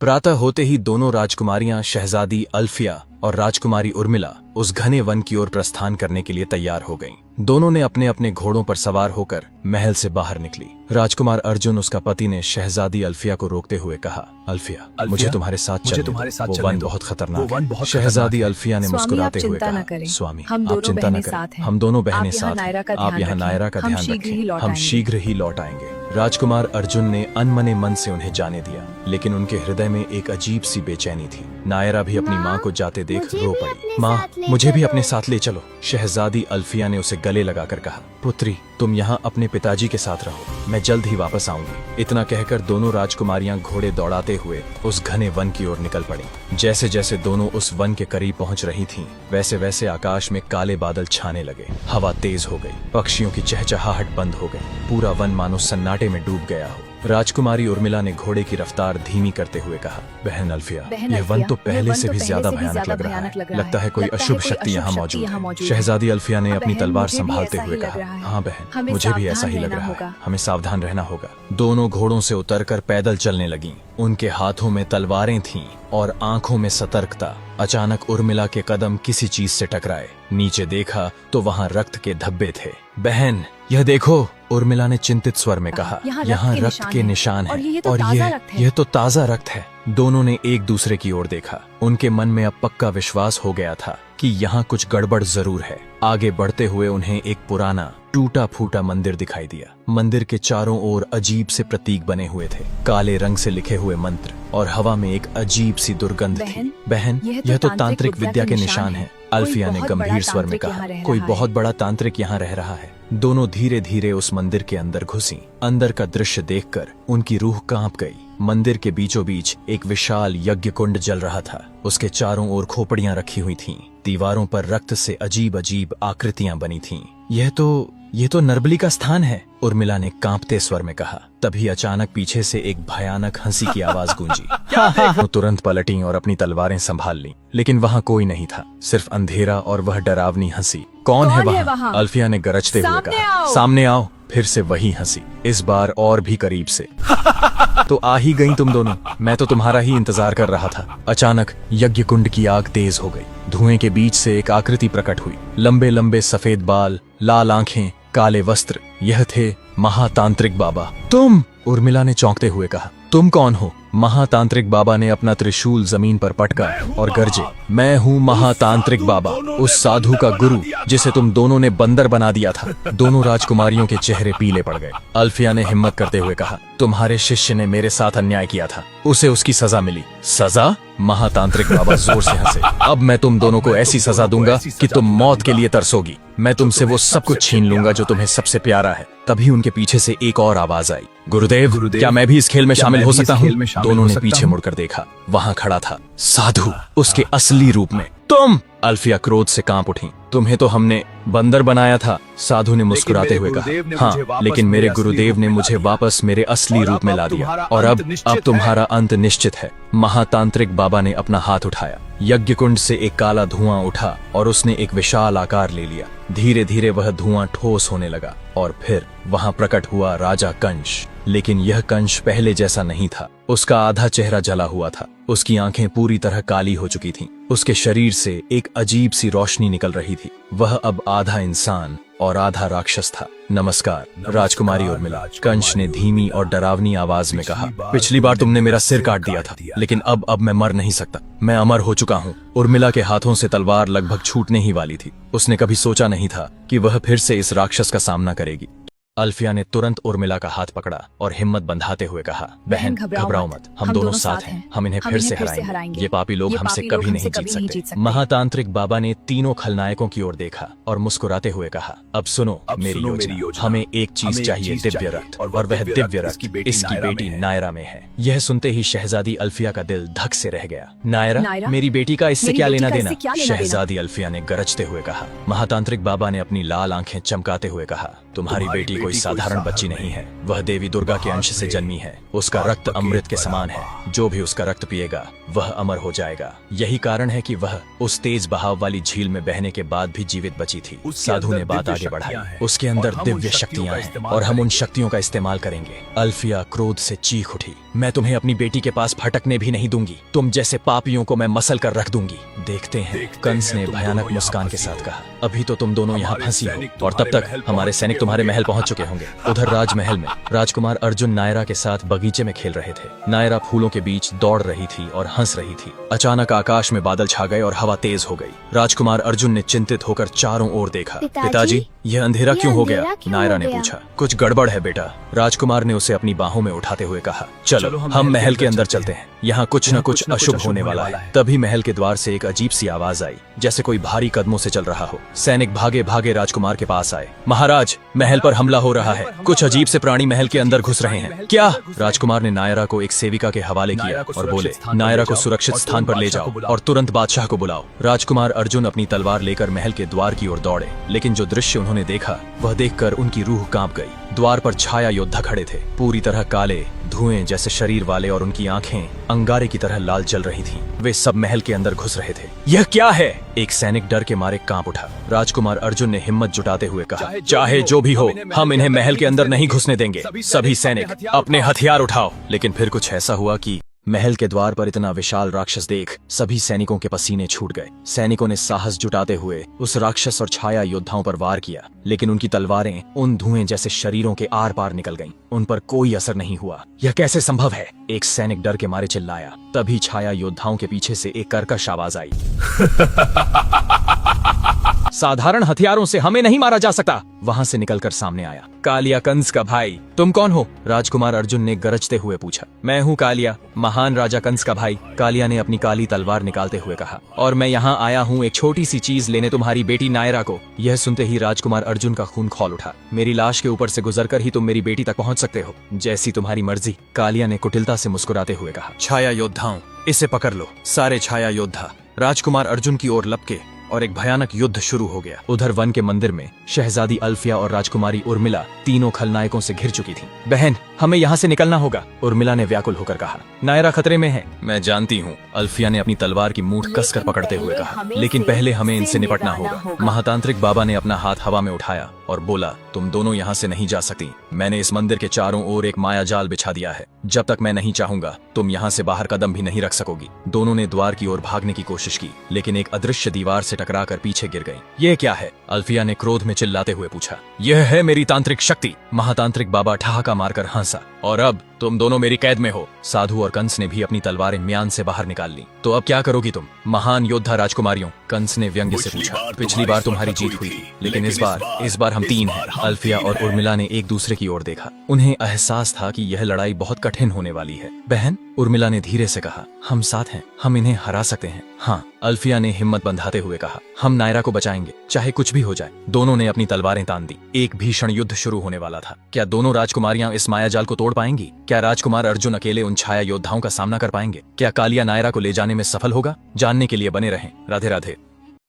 प्रातः होते ही दोनों राजकुमारियां शहजादी अल्फिया और राजकुमारी उर्मिला उस घने वन की ओर प्रस्थान करने के लिए तैयार हो गईं। दोनों ने अपने अपने घोड़ों पर सवार होकर महल से बाहर निकली। राजकुमार अर्जुन, उसका पति, ने शहजादी अल्फिया को रोकते हुए कहा, अल्फिया, मुझे तुम्हारे साथ चलने दो। वो वन बहुत खतरनाक है। शहजादी अल्फिया ने मुस्कुराते हुए कहा, स्वामी, आप चिंता न करें, हम दोनों बहनें साथ हैं। आप यहाँ नायरा का ध्यान रखें, हम शीघ्र ही लौट आएंगे। राजकुमार अर्जुन ने अनमने मन से उन्हें जाने दिया, लेकिन उनके हृदय में एक अजीब सी बेचैनी थी। नायरा भी अपनी माँ को जाते देख रो पड़ी। माँ, मुझे भी अपने साथ ले चलो। शहजादी अल्फिया ने उसे गले लगाकर कहा, पुत्री, तुम यहाँ अपने पिताजी के साथ रहो, मैं जल्द ही वापस आऊंगी। इतना कहकर दोनों राजकुमारियां घोड़े दौड़ाते हुए उस घने वन की ओर निकल पड़ी। जैसे जैसे दोनों उस वन के करीब पहुंच रही थीं, वैसे वैसे आकाश में काले बादल छाने लगे। हवा तेज हो गई, पक्षियों की चहचहाहट बंद हो गई। पूरा वन मानो सन्नाटे में डूब गया हो। राजकुमारी उर्मिला ने घोड़े की रफ्तार धीमी करते हुए कहा, बहन अल्फिया, यह वन तो पहले से भी ज्यादा भयानक लग रहा है। लगता है कोई अशुभ शक्ति यहाँ मौजूद है। शहजादी अल्फिया ने अपनी तलवार संभालते हुए कहा, हाँ बहन, मुझे भी ऐसा ही लग रहा है। हमें सावधान रहना होगा। दोनों घोड़ों से उतरकर पैदल चलने लगीं। उनके हाथों में तलवारें थीं और आंखों में सतर्कता। अचानक उर्मिला के कदम किसी चीज से टकराए। नीचे देखा तो वहाँ रक्त के धब्बे थे। बहन, यह देखो, उर्मिला ने चिंतित स्वर में कहा, यहाँ रक्त के निशान हैं और यह तो ताजा रक्त है। दोनों ने एक दूसरे की ओर देखा। उनके मन में अब पक्का विश्वास हो गया था कि यहाँ कुछ गड़बड़ जरूर है। आगे बढ़ते हुए उन्हें एक पुराना टूटा फूटा मंदिर दिखाई दिया। मंदिर के चारों ओर अजीब से प्रतीक बने हुए थे, काले रंग से लिखे हुए मंत्र, और हवा में एक अजीब सी दुर्गंध थी। बहन, यह तो तांत्रिक विद्या के निशान है। अल्फिया ने गंभीर स्वर में कहा, कोई बहुत बड़ा तांत्रिक यहाँ रह रहा है। दोनों धीरे धीरे उस मंदिर के अंदर घुसी। अंदर का दृश्य देखकर उनकी रूह कांप गई। मंदिर के बीचों बीच एक विशाल यज्ञ कुंड जल रहा था। उसके चारों ओर खोपड़ियां रखी हुई थीं। दीवारों पर रक्त से अजीब अजीब आकृतियां बनी थीं। यह तो नरबली का स्थान है, उर्मिला ने कांपते स्वर में कहा। तभी अचानक पीछे से एक भयानक हंसी की आवाज गूंजी। वो तुरंत पलटी और अपनी तलवारें संभाल ली, लेकिन वहाँ कोई नहीं था, सिर्फ अंधेरा और वह डरावनी हंसी। कौन है वहाँ? अल्फिया ने गरजते हुए कहा, सामने आओ। फिर से वही हंसी, इस बार और भी करीब से। तो आ ही गई तुम दोनों, मैं तो तुम्हारा ही इंतजार कर रहा था। अचानक यज्ञ कुंड की आग तेज हो गई। धुएं के बीच से एक आकृति प्रकट हुई। लंबे लंबे सफेद बाल, लाल आंखें, काले वस्त्र। यह थे महातांत्रिक बाबा। तुम? उर्मिला ने चौंकते हुए कहा, तुम कौन हो? महातांत्रिक बाबा ने अपना त्रिशूल जमीन पर पटका और गरजे, मैं हूँ महातांत्रिक बाबा, उस साधु का गुरु जिसे तुम दोनों ने बंदर बना दिया था। दोनों राजकुमारियों के चेहरे पीले पड़ गए। अल्फिया ने हिम्मत करते हुए कहा, तुम्हारे शिष्य ने मेरे साथ अन्याय किया था, उसे उसकी सजा मिली। सजा? महातांत्रिक बाबा जोर से हंसे। अब मैं तुम दोनों को ऐसी सजा दूंगा कि तुम मौत के लिए तरसोगी। मैं तुमसे वो सब कुछ छीन लूंगा जो तुम्हें सबसे प्यारा है। तभी उनके पीछे से एक और आवाज आई, गुरुदेव, क्या मैं भी इस खेल में शामिल हो सकता हूँ? दोनों ने पीछे मुड़कर देखा। वहाँ खड़ा था साधु, उसके असली रूप में। तुम? अल्फिया क्रोध से कांप उठी। तुम्हें तो हमने बंदर बनाया था, साधु ने मुस्कुराते हुए कहा। हाँ, लेकिन मेरे गुरुदेव ने मुझे वापस मेरे असली रूप में ला दिया, और अब तुम्हारा अंत निश्चित है। महातांत्रिक बाबा ने अपना हाथ उठाया। यज्ञ कुंड से एक काला धुआं उठा और उसने एक विशाल आकार ले लिया। धीरे धीरे वह धुआं ठोस होने लगा और फिर वहां प्रकट हुआ राजा कंश। लेकिन यह कंश पहले जैसा नहीं था। उसका आधा चेहरा जला हुआ था, उसकी आंखें पूरी तरह काली हो चुकी थीं। उसके शरीर से एक अजीब सी रोशनी निकल रही थी। वह अब आधा इंसान और आधा राक्षस था। नमस्कार राजकुमारी उर्मिला, कंश ने धीमी और डरावनी आवाज में कहा। पिछली बार तुमने मेरा सिर काट दिया था, लेकिन अब मैं मर नहीं सकता। मैं अमर हो चुका हूँ। उर्मिला के हाथों से तलवार लगभग छूटने ही वाली थी। उसने कभी सोचा नहीं था कि वह फिर से इस राक्षस का सामना करेगी। अल्फिया ने तुरंत उर्मिला का हाथ पकड़ा और हिम्मत बंधाते हुए कहा, बहन घबराओ मत, हम दोनों साथ हैं। हम इन्हें फिर से हराएंगे। ये पापी लोग हमसे कभी नहीं जीत सकते। महातांत्रिक बाबा ने तीनों खलनायकों की ओर देखा और मुस्कुराते हुए कहा, अब सुनो मेरी योजना। हमें एक चीज चाहिए, दिव्य रक्त, और वह दिव्य रक्त इसकी बेटी नायरा में है। यह सुनते ही शहजादी अल्फिया का दिल धक से रह गया। नायरा? मेरी बेटी का इससे क्या लेना देना? शहजादी अल्फिया ने गरजते हुए कहा। महातांत्रिक बाबा ने अपनी लाल आंखें चमकाते हुए कहा, तुम्हारी बेटी कोई साधारण बच्ची नहीं है, वह देवी दुर्गा के अंश से जन्मी है। उसका रक्त अमृत के समान है, जो भी उसका रक्त पिएगा वह अमर हो जाएगा। यही कारण है कि वह उस तेज बहाव वाली झील में बहने के बाद भी जीवित बची थी। साधु ने बात आगे बढ़ाई, उसके अंदर दिव्य शक्तियां हैं और हम उन शक्तियों का इस्तेमाल करेंगे। अल्फिया क्रोध से चीख उठी, मैं तुम्हें अपनी बेटी के पास फटकने भी नहीं दूंगी, तुम जैसे पापियों को मैं मसल कर रख दूंगी। देखते हैं, कंस ने भयानक मुस्कान के साथ कहा। अभी तो तुम दोनों यहाँ फंसी हो और तब तक हमारे सैनिक तुम्हारे महल पहुंच चुके होंगे। उधर राजमहल में राजकुमार अर्जुन नायरा के साथ बगीचे में खेल रहे थे। नायरा फूलों के बीच दौड़ रही थी और हंस रही थी। अचानक आकाश में बादल छा गए और हवा तेज हो गई। राजकुमार अर्जुन ने चिंतित होकर चारों ओर देखा। पिताजी, यह अंधेरा क्यों हो गया? नायरा ने पूछा। कुछ गड़बड़ है बेटा, राजकुमार ने उसे अपनी बाहों में उठाते हुए कहा। चलो हम महल के अंदर चलते हैं, यहाँ कुछ न कुछ अशुभ होने वाला है। तभी महल के द्वार से एक अजीब सी आवाज आई, जैसे कोई भारी कदमों से चल रहा हो। सैनिक भागे भागे राजकुमार के पास आए। महाराज, महल पर हमला हो रहा है, कुछ अजीब से प्राणी महल के अंदर घुस रहे हैं। क्या? राजकुमार ने नायरा को एक सेविका के हवाले किया और बोले, नायरा को सुरक्षित स्थान पर ले जाओ और तुरंत बादशाह को बुलाओ। राजकुमार अर्जुन अपनी तलवार लेकर महल के द्वार की ओर दौड़े, लेकिन जो दृश्य उन्होंने देखा वह देखकर उनकी रूह कांप गई। द्वार पर छाया योद्धा खड़े थे, पूरी तरह काले धुएं जैसे शरीर वाले, और उनकी आंखें अंगारे की तरह लाल जल रही थीं। वे सब महल के अंदर घुस रहे थे। यह क्या है? एक सैनिक डर के मारे कांप उठा। राजकुमार अर्जुन ने हिम्मत जुटाते हुए कहा, चाहे जो भी हो, हम इन्हें महल के अंदर नहीं घुसने देंगे। सभी सैनिक अपने हथियार उठाओ। लेकिन फिर कुछ ऐसा हुआ कि महल के द्वार पर इतना विशाल राक्षस देख सभी सैनिकों के पसीने छूट गए। सैनिकों ने साहस जुटाते हुए उस राक्षस और छाया योद्धाओं पर वार किया, लेकिन उनकी तलवारें उन धुएं जैसे शरीरों के आर पार निकल गईं। उन पर कोई असर नहीं हुआ। यह कैसे संभव है? एक सैनिक डर के मारे चिल्लाया। तभी छाया योद्धाओं के पीछे से एक कर्कश आवाज आई। साधारण हथियारों से हमें नहीं मारा जा सकता। वहां से निकलकर सामने आया कालिया, कंस का भाई। तुम कौन हो? राजकुमार अर्जुन ने गरजते हुए पूछा। मैं हूँ कालिया, महान राजा कंस का भाई। कालिया ने अपनी काली तलवार निकालते हुए कहा, और मैं यहाँ आया हूँ एक छोटी सी चीज लेने, तुम्हारी बेटी नायरा को। यह सुनते ही राजकुमार अर्जुन का खून खौल उठा। मेरी लाश के ऊपर से गुजरकर ही तुम मेरी बेटी तक पहुँच सकते हो। जैसी तुम्हारी मर्जी, कालिया ने कुटिलता से मुस्कुराते हुए कहा। छाया योद्धाओं, इसे पकड़ लो। सारे छाया योद्धा राजकुमार अर्जुन की ओर लपके और एक भयानक युद्ध शुरू हो गया। उधर वन के मंदिर में शहजादी अल्फिया और राजकुमारी उर्मिला तीनों खलनायकों से घिर चुकी थीं। बहन, हमें यहाँ से निकलना होगा, उर्मिला ने व्याकुल होकर कहा। नायरा खतरे में है। मैं जानती हूँ, अल्फिया ने अपनी तलवार की मूठ कसकर पकड़ते हुए कहा, लेकिन पहले हमें इनसे निपटना होगा। महातांत्रिक बाबा ने अपना हाथ हवा में उठाया और बोला, तुम दोनों यहाँ से नहीं जा सकती। मैंने इस मंदिर के चारों ओर एक माया जाल बिछा दिया है। जब तक मैं नहीं चाहूंगा, तुम यहाँ से बाहर कदम भी नहीं रख सकोगी। दोनों ने द्वार की ओर भागने की कोशिश की, लेकिन एक अदृश्य दीवार से टकराकर पीछे गिर गईं। ये क्या है? अल्फिया ने क्रोध में चिल्लाते हुए पूछा। यह है मेरी तांत्रिक शक्ति। महातांत्रिक बाबा ठहाका मारकर हंसा। और अब तुम दोनों मेरी कैद में हो। साधु और कंस ने भी अपनी तलवारें म्यान से बाहर निकाल ली। तो अब क्या करोगी तुम, महान योद्धा राजकुमारियों? कंस ने व्यंग्य से पूछा। पिछली बार तुम्हारी जीत हुई, लेकिन इस बार हम तीन हैं। अल्फिया और उर्मिला ने एक दूसरे की ओर देखा। उन्हें एहसास था कि यह लड़ाई बहुत कठिन होने वाली है। बहन, उर्मिला ने धीरे से कहा, हम साथ हैं, हम इन्हें हरा सकते हैं। हाँ, अल्फिया ने हिम्मत बंधाते हुए कहा, हम नायरा को बचाएंगे, चाहे कुछ भी हो जाए। दोनों ने अपनी तलवारें तान दी। एक भीषण युद्ध शुरू होने वाला था। क्या दोनों राजकुमारियां इस मायाजाल को तोड़ पाएंगी? क्या राजकुमार अर्जुन अकेले उन छाया योद्धाओं का सामना कर पाएंगे? क्या कालिया नायरा को ले जाने में सफल होगा? जानने के लिए बने रहें। राधे राधे।